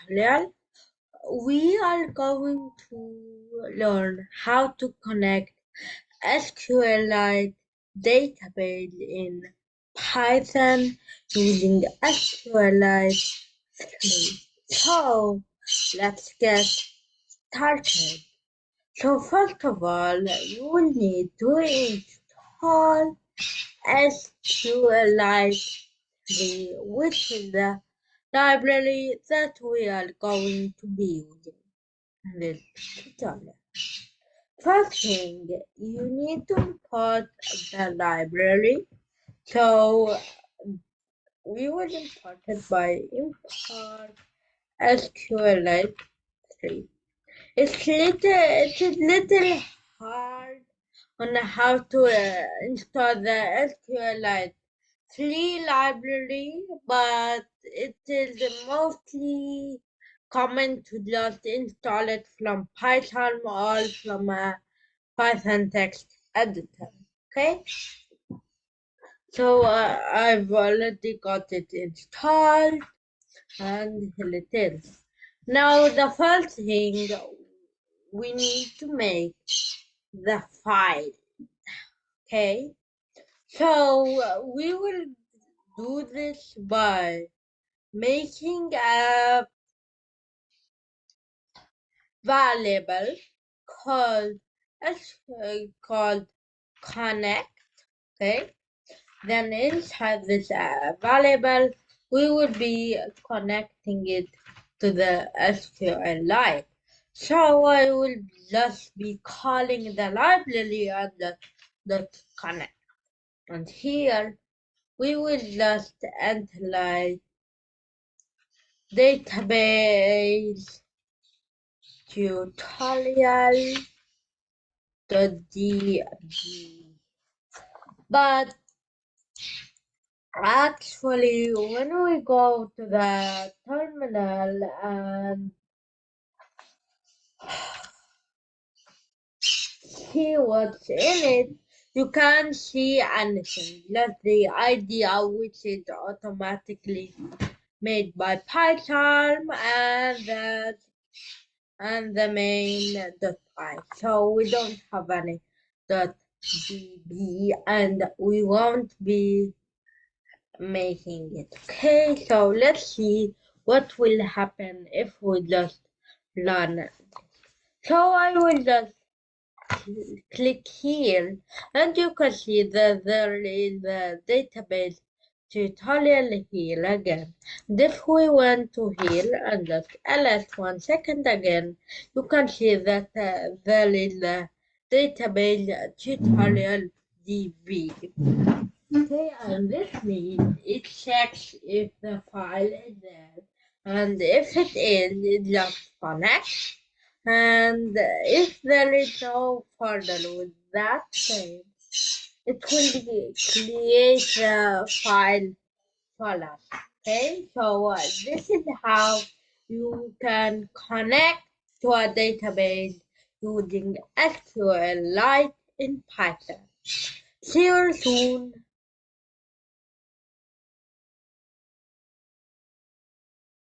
tutorial, we are going to learn how to connect SQLite database in Python using SQLite 3. So let's get started. So first of all, you will need to install SQLite 3, which is the library that we are going to be using in this tutorial. First thing, you need to import the library. So we will import it by import SQLite 3. It's a little hard on how to install the SQLite 3 library, but it is mostly common to just install it from Python or from a Python text editor. Okay, so I've already got it installed, and here it is. Now the first thing, we need to make the file. Okay, so we will do this by making a variable called called connect. Okay, then inside this variable, we will be connecting it to the SQLite. So I will just be calling the library at the connect, and here we will just enter like database tutorial.db. But actually, when we go to the terminal and see what's in it, you can't see anything. Just the idea, which is automatically made by Python, and the main .py. So we don't have any .db, and we won't be making it. Okay, so let's see what will happen if we just run it. So I will just click here, and you can see that there is a database tutorial here again. And if we went to here and just ls 1 second again, you can see that there is a database tutorial db. Okay, and this means it checks if the file is there, and if it is, it just connects. And if there is no further with that thing, it will create a file for us. Okay, so this is how you can connect to a database using SQLite in Python. See you soon.